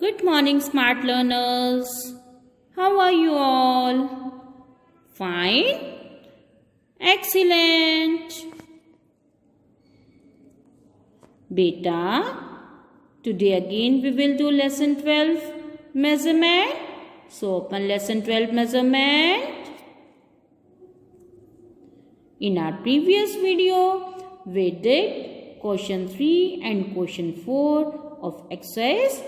Good morning, smart learners. How are you all? Fine? Excellent. Beta, today again we will do lesson 12 measurement. So open lesson 12 measurement. In our previous video, we did question 3 and question 4 of exercise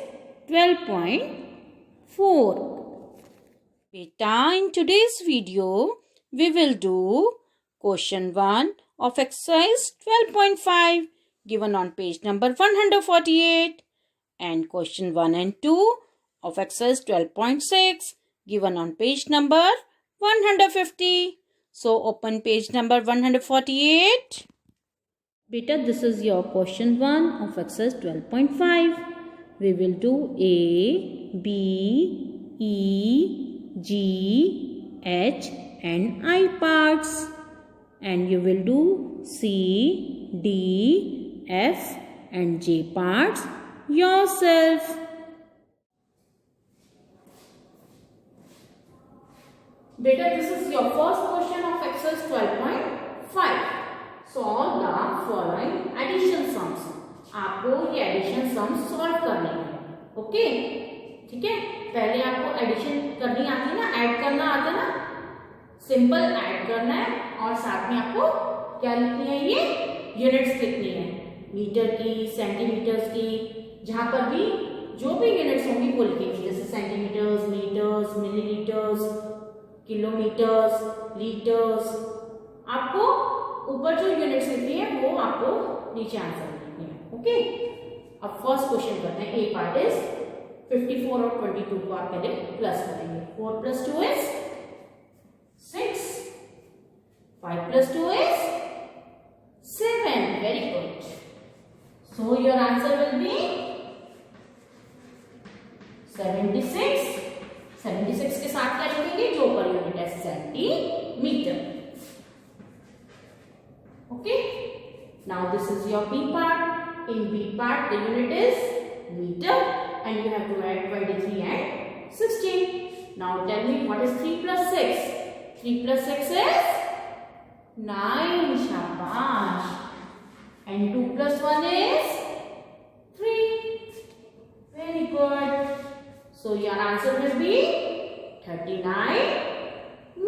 12.4. Beta, in today's video, we will do question 1 of exercise 12.5 given on page number 148 and question 1 and 2 of exercise 12.6 given on page number 150. So open page number 148. Beta, this is your question 1 of exercise 12.5. We will do A, B, E, G, H and I parts. And you will do C, D, F and J parts yourself. Beta, this is your first question of exercise 12.5. Solve the following addition sums. आपको ये addition sums solve करने हैं. Okay, ठीक है. पहले आपको addition करनी आती है ना, ऐड करना आता है ना. सिंपल ऐड करना है और साथ में आपको क्या लिखनी है, ये यूनिट्स लिखनी है. मीटर की, सेंटीमीटर्स की, जहां पर भी जो भी यूनिट्स होंगी वो लिखेंगे. जैसे centimetres, metres, millilitres, kilometres, litres. आपको ऊपर जो यूनिट्स लिखनी है वो आपको नीचे आंसर लिखनी है. ओके, अब फर्स्ट क्वेश्चन करते हैं. ए पार्ट इज 54 और 22 को आप पहले प्लस करेंगे. 4 + 2 is 6. 5 + 2 is 7. Very good. So your answer will be 76. 76 के साथ क्या लिखेंगे, जो ऊपर यूनिट है centimetre. Okay. Now this is your B part. In B part the unit is meter and you have to add 23 and 16. Now tell me what is 3 + 6. 3 + 6 is 9. Shabash. And 2 + 1 is 3. Very good. So your answer will be 39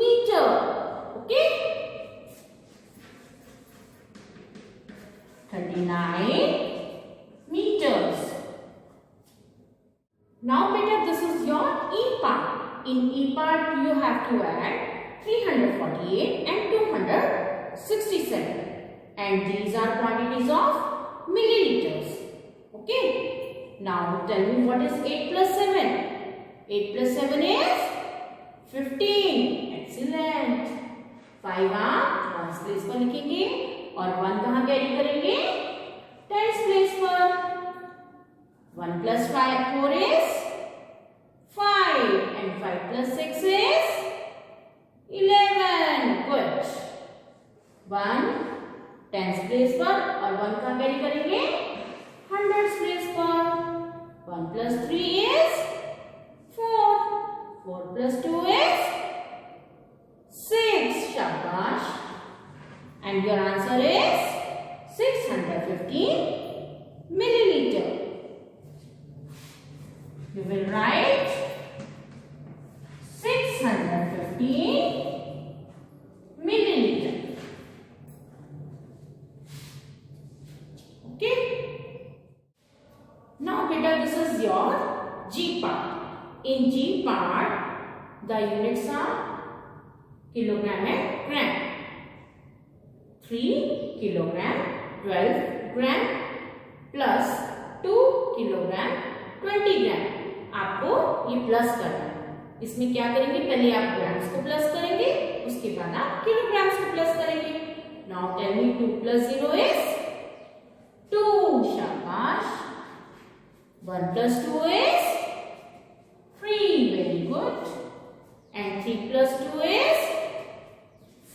meter. Okay. 39 meters. Now beta, this is your E part. In E part you have to add 348 and 267 and these are quantities of milliliters. Okay. Now tell me what is 8 + 7. 8 + 7 is 15. Excellent. 5 आप 1's place पर लिखेंगे और 1 कहाँ carry करेंगे, 10's place पर. 1 + 4 is 5 and 5 + 6 is 11. Good. 1 10's place पर और 1 कहाँ कैरी करेंगे, 100's प्लेस पर. 1 + 3 is 4. 4 + 2 is 6. Shabash. And your answer is 615 milliliter. You will write 615 milliliter. Okay. Now beta, this is your G part. In G part the units are kilogram and gram. 3 kilogram 12 gram plus 2 kilogram 20 gram. आपको ये plus करना है. इसमें क्या करेंगे, पहले आप grams को प्लस करेंगे, उसके बाद आप किलोग्राम्स को प्लस करेंगे. Now tell me 2 + 0 is 2. शाबाश. 1 + 2 is 3. Very good. And 3 + 2 is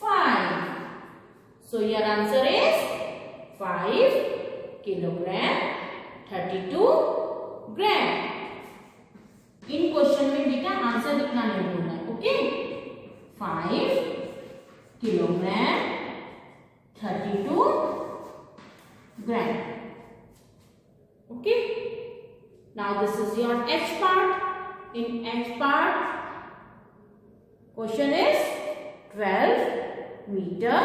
5. So your answer is 5 kilogram 32 gram. 5 kilogram 32 gram. Okay. Now this is your H part. In H part, question is 12 meter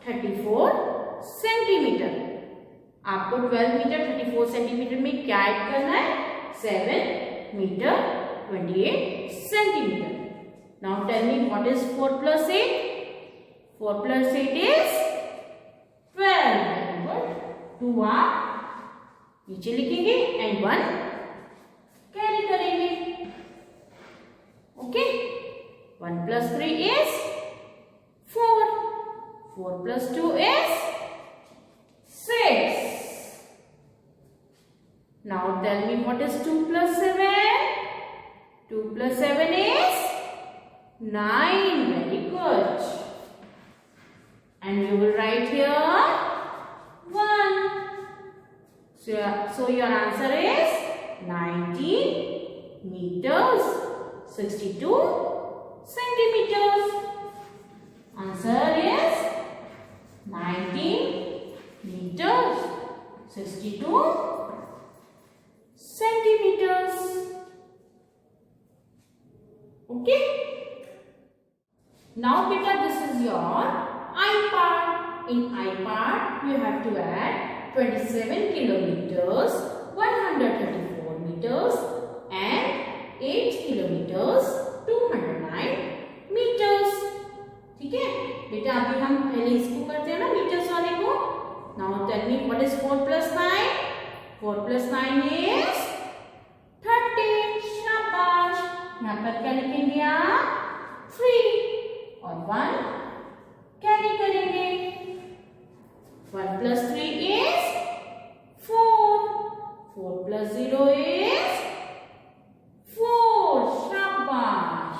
34 centimetre. आपको 12 metre 34 centimetre में क्या add करना है? 7 metre 28 centimetre. Now tell me what is 4 plus 8? 4 plus 8 is 12. Very good. 2 आप नीचे लिखेंगे and 1 carry करेंगे. Okay. 1 plus 3 is 4. 4 plus 2 is 6. Now tell me what is 2 plus 7? 2 plus 7 is 9. Very good. And you will write here 1. So your answer is 19 meters 62 centimeters. Answer is 19 meters 62 centimeters. Okay. Now beta, this is your I part. In I part you have to add 27 kilometers 134 meters and 8 kilometers 209 meters. ठीक है बेटा. अभी हम पहले इसको करते हैं ना, मीटर्स वाले को. Now tell me what is 4 plus 9? 4 plus 9 is 13. शाबाश. यहाँ पर क्या लिखेंगे आप? 3 और 1 कैरी करेंगे. 1 plus 3 is 4. 4 plus 0 is 4. शाबाश.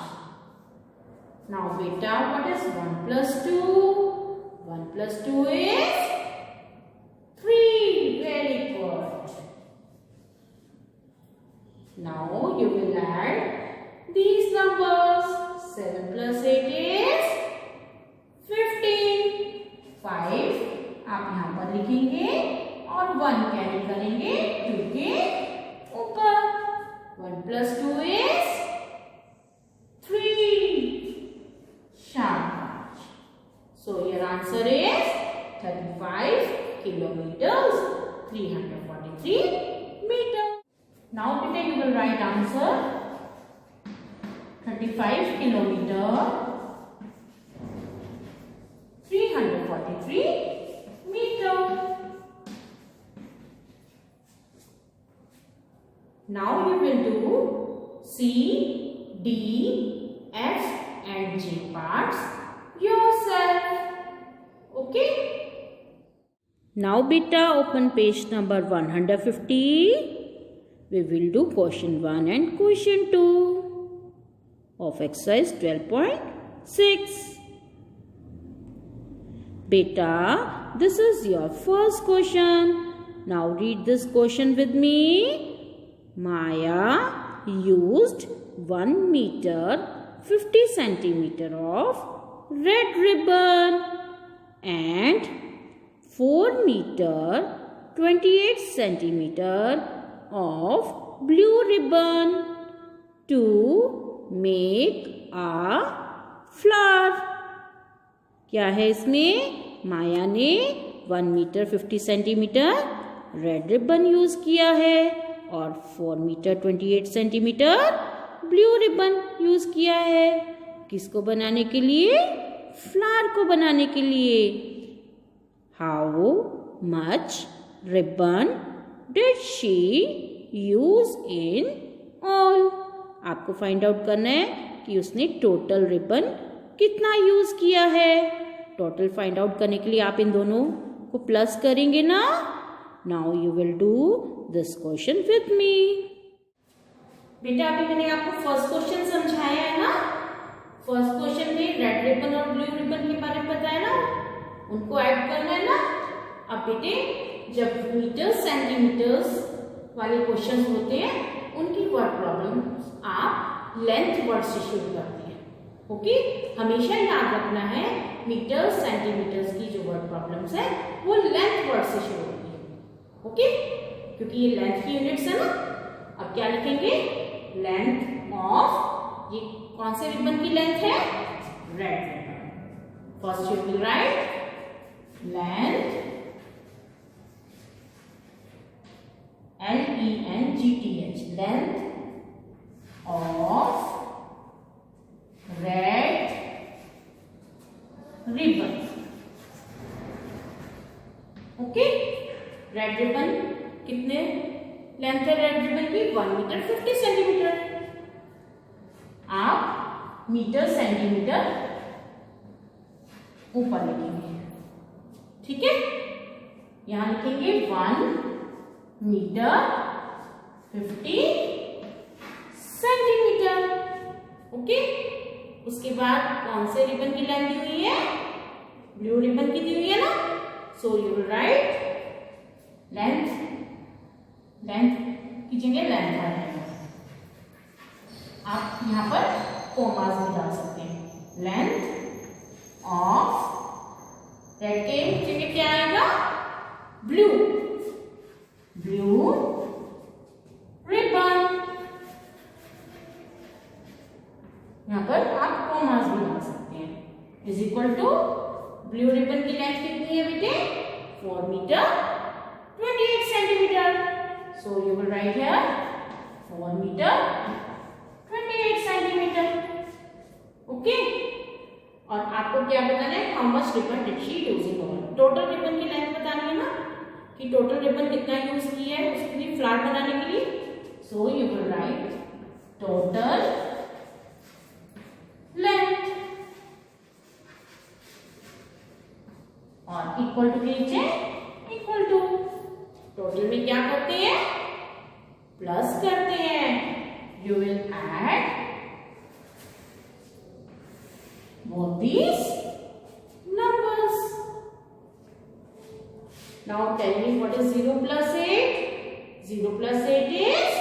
Now beta, what is 1 plus 2? 1 plus 2 is 3. Very good. Now you will add these numbers. 7 plus 8 is 15. 5 आप यहाँ पर लिखेंगे और 1 कैरी करेंगे 2 के ऊपर. 1 plus 2 is 3. Shabash. So your answer is 35 kilometers 343 meters. Now beta, you will write answer 35 kilometer 343 meter. Now you will do C, D, F and G parts yourself. Okay. Now beta, open page number 150. We will do question 1 and question 2 of exercise 12.6. Beta, this is your first question. Now read this question with me. Maya used 1 meter 50 centimeter of red ribbon and 4 meter 28 centimeter of blue ribbon to make a flower. क्या है इसमें? माया ने 1 metre 50 centimetre red ribbon use किया है और 4 metre 28 centimetre blue ribbon use किया है. किसको बनाने के लिए? फ्लावर को बनाने के लिए. How much ribbon did she use in all? आपको फाइंड आउट करना है कि उसने टोटल रिबन कितना यूज किया है. टोटल फाइंड आउट करने के लिए आप इन दोनों को प्लस करेंगे ना. Now you will do this question with me. बेटा अभी मैंने आपको फर्स्ट क्वेश्चन समझाया है ना. फर्स्ट क्वेश्चन में रेड रिबन और ब्लू रिबन के बारे में बताया ना, उनको ऐड करना है ना. अब बेटे जब मीटर्स सेंटीमीटर्स वाले क्वेश्चन होते हैं उनकी वर्ड प्रॉब्लम आप लेंथ वर्ड से शुरू करते हैं. ओके, हमेशा याद रखना है मीटर सेंटीमीटर्स की जो वर्ड प्रॉब्लम्स है वो लेंथ वर्ड से शुरू होती है। ओके, क्योंकि ये लेंथ की यूनिट्स है ना। अब क्या लिखेंगे? लेंथ ऑफ, ये कौन से रिबन की लेंथ है? Red ribbon. First you will write length LENGTH, length of red ribbon. Okay, red ribbon कितने लेंथ है रेड रिबन की? 1 मीटर 50 सेंटीमीटर। आप मीटर सेंटीमीटर ऊपर लिखेंगे, ठीक है। यहां लिखेंगे 1 मीटर 50 सेंटीमीटर। ओके, उसके बाद कौन से रिबन की लेंथ दी हुई है? ब्लू रिबन की दी हुई है ना। सो you will write length, length की जगह लेंथ आ जाएगा। आप यहां पर कोमास भी डाल सकते हैं। लेंथ ऑफ रेड के जगह क्या आएगा? Blue, blue ribbon. यहां पर आप कॉमास भी डाल सकते हैं। Is equal to blue ribbon की लेंथ कितनी है बेटे? 4 metre 28 centimetre. So you will write here 4 metre 28 centimetre. Okay, और आपको क्या बताना है? How much ribbon did she using over. Total ribbon की लेंथ बतानी है ना, कि टोटल रिबन कितना यूज किया है उसकी फ्लावर बनाने के लिए। सो you will right total length और इक्वल टू के नीचे इक्वल टू। टोटल में क्या करते हैं? प्लस करते हैं। You will add both these numbers. Now tell me what is 0 plus 8? 0 plus 8 is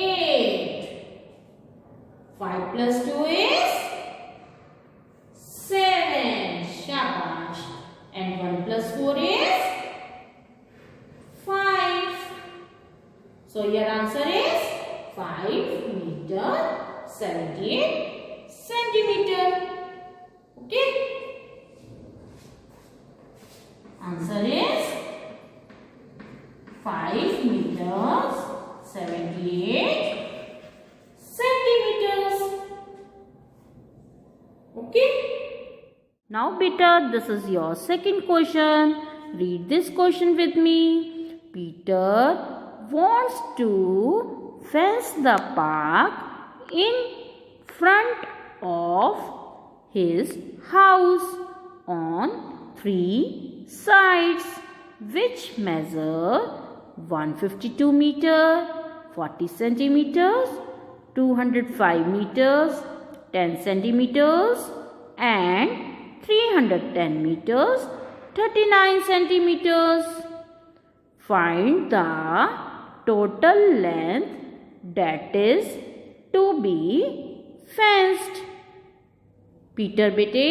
8. 5 plus 2 is 7. Shabash. And 1 plus 4 is 5. So your answer is 5 meter 78 centimeter. Okay, answer is 5 meters 78 centimeters. Okay, now beta, this is your second question. Read this question with me. Peter wants to fence the park in front of his house on 3 sides which measure 152 meter, 40 centimeters, 205 meters, 10 centimeters and 310 meters, 39 centimeters. Find the total length that is to be fenced. Peter बेटे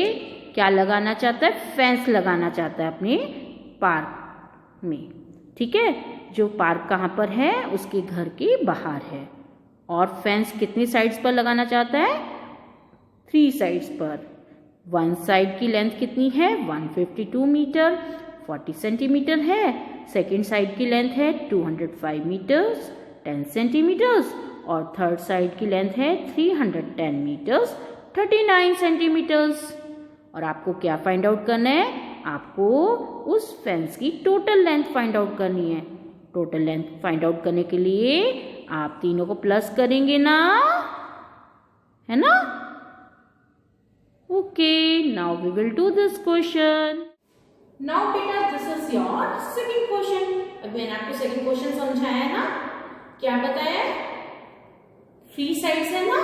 क्या लगाना चाहता है? Fence लगाना चाहता है अपने park में, ठीक है। जो पार्क कहाँ पर है? उसके घर के बाहर है। और फेंस कितनी साइड्स पर लगाना चाहता है? 3 साइड्स पर। 1 साइड की लेंथ कितनी है? 152 मीटर 40 सेंटीमीटर है। सेकेंड साइड की लेंथ है 205 मीटर्स 10 सेंटीमीटर्स और थर्ड साइड की लेंथ है 310 मीटर्स 39 सेंटीमीटर्स। और आपको क्या फाइंड आउट करना है? आपको उस फेंस की टोटल लेंथ फाइंड आउट करनी है। टोटल लेंथ फाइंड आउट करने के लिए आप तीनों को प्लस करेंगे ना, है ना? Okay, now we will do this question. Now बेटा this is your second question. अब मैंने आपको सेकंड क्वेश्चन समझाया है ना, क्या बताया? 3 साइड्स है ना,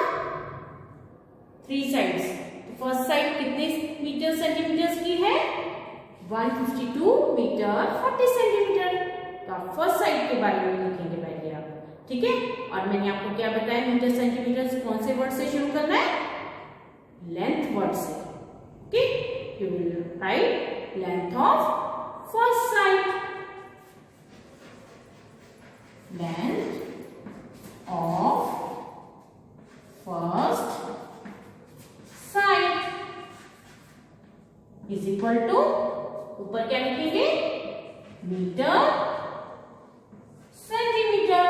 3 साइड्स। फर्स्ट साइड कितने मीटर सेंटीमीटर्स की है? 152 मीटर 40 सेंटीमीटर। तो आप फर्स्ट साइड के बारे में लिखेंगे पहले आप, ठीक है। और मैंने आपको क्या बताया? मीटर सेंटीमीटर कौन से वर्ड से शुरू करना है? लेंथ वर्ड से. Okay, you will write length of first side. Length of first side is equal to, ऊपर क्या लिखेंगे, मीटर सेंटीमीटर.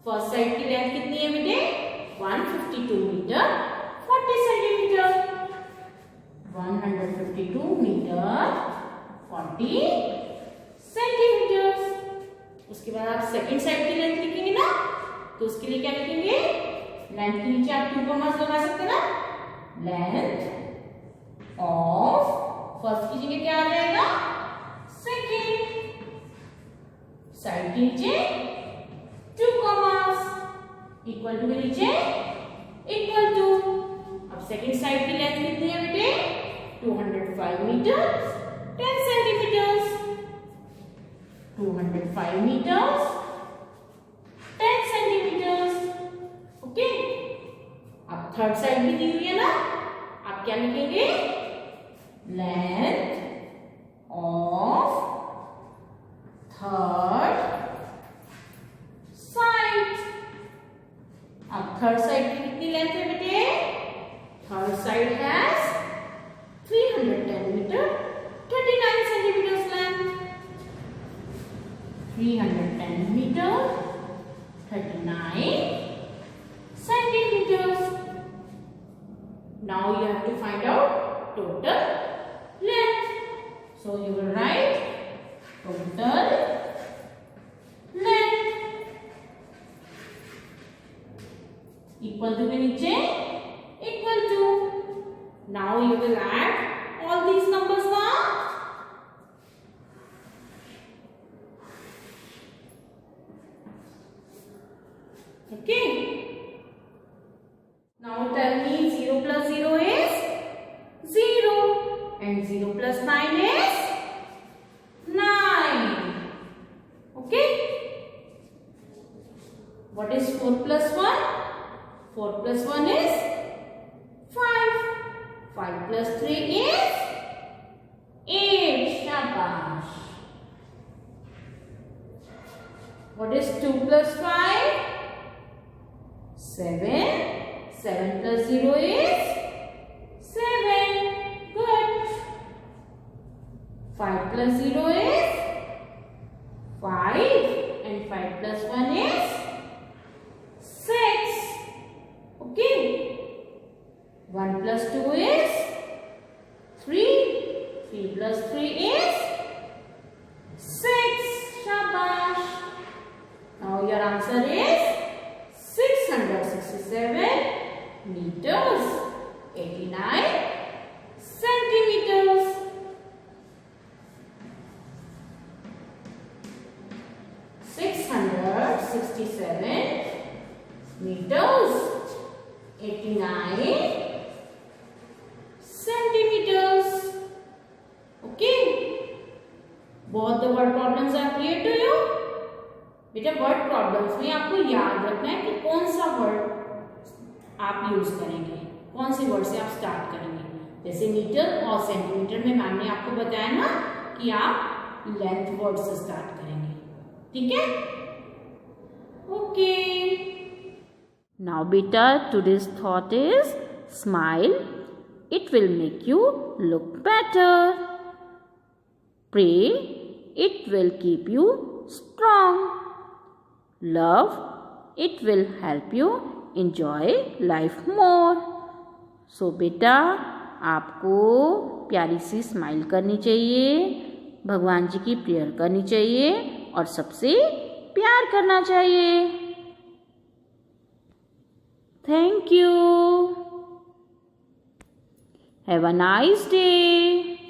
फर्स्ट साइड की लेंथ कितनी है बेटे, 152 मीटर 40 सेंटीमीटर. 152 metre 40 centimetre. उसके बाद आप सेकंड साइड की लेंथ लिखेंगे ना, तो उसके लिए क्या लिखेंगे, लेंथ के नीचे आप 2 कॉमास लगा सकते हैं ना. लेंथ ऑफ फर्स्ट की जगह क्या आ जाएगा, सेकंड. साइड के नीचे 2 कॉमास, इक्वल टू के नीचे इक्वल टू. अब सेकंड साइड की लेंथ कितनी है बेटे, 205 metre 10 centimetre. 205 metre 10 centimetre. Okay, अब थर्ड साइड भी दी हुई है ना, आप क्या लिखेंगे, लेंथ ऑफ थर्ड साइड. अब थर्ड साइड की कितनी लेंथ है बेटे, third side has 310 metre 39 centimetre length. 310 metre 39 centimeters. Now you have to find out total length. So you will write total length equal to के नीचे equal to. Now you will add all these numbers now. Okay. Now tell me 0 plus 0 is 0 and 0 plus 9 is 9. Okay. What is 4 plus 1? 4 plus 1 is 5. 5 plus 3 is 8. Shabash. What is 2 plus 5? 7. 7 plus 0 is 7. Good. 5 plus 0 is 5 and 5 plus 1 is 6. Okay. 1 plus 2 is 3. 3 plus 3 is 6. Shabash. Now your answer is 667 meters 89 centimeters. meters 89 centimeters. Okay. Both the word problems are clear to you. बेटा word problems में आपको याद रखना है कि कौन सा word आप यूज करेंगे, कौन से वर्ड से आप स्टार्ट करेंगे. जैसे मीटर और सेंटीमीटर में मैम ने आपको बताया ना कि आप लेंथ वर्ड से स्टार्ट करेंगे. ठीक है. ओके. नाउ बेटा today's thought is smile. It will make you look better. Pray. It will keep you strong. Love, it will help you enjoy life more. So बेटा आपको प्यारी सी स्माइल करनी चाहिए, भगवान जी की प्रेयर करनी चाहिए और सबसे प्यार करना चाहिए. Thank you. Have a nice day.